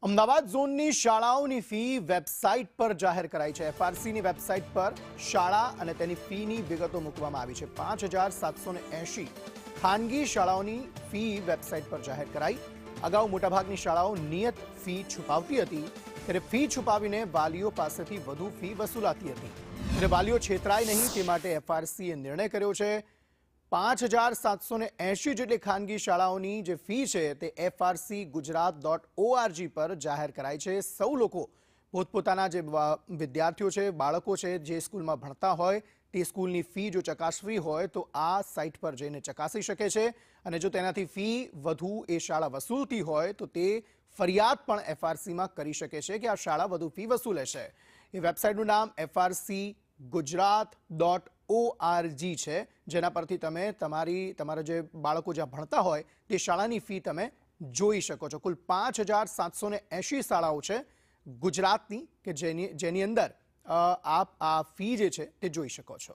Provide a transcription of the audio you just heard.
અમદાવાદ ઝોનની શાળાઓની fee website પર જાહેર કરાઈ છે। એફઆરસીની વેબસાઇટ પર શાળા અને તેની ફીની વિગતો મૂકવામાં આવી છે। 5780 ખાનગી શાળાઓની ફી વેબસાઇટ પર જાહેર કરાઈ। અગાઉ મોટાભાગની શાળાઓ નિયત ફી છુપાવતી હતી, ત્યારે ફી છુપાવીને વાલીઓ પાસેથી વધુ ફી વસૂલાતી હતી। ત્યારે વાલીઓ છેતરાય નહીં તે માટે એફઆરસીએ નિર્ણય કર્યો છે। 5780 જેટલી ખાનગી શાળાઓની જે ફી છે તે frcgujarat.org પર જાહેર કરાઈ છે। સૌ લોકો પોતપોતાના જે વિદ્યાર્થીઓ છે, બાળકો છે, જે સ્કૂલમાં ભણતા હોય તે સ્કૂલની ફી જો ચકાસવી હોય તો આ સાઇટ પર જઈને ચકાસી શકે છે। અને જો તેનાથી ફી વધુ એ શાળા વસૂલતી હોય તો તે ફરિયાદ પણ એફઆરસીમાં કરી શકે છે કે આ શાળા વધુ ફી વસૂલે છે। એ વેબસાઇટનું નામ frcgujarat.org છે, જેના પરથી તમે તમારા જે બાળકો જ્યાં ભણતા હોય તે શાળાની ફી તમે જોઈ શકો છો। કુલ 5780 શાળાઓ છે ગુજરાતની કે જેની અંદર આપ આ ફી જે છે તે જોઈ શકો છો।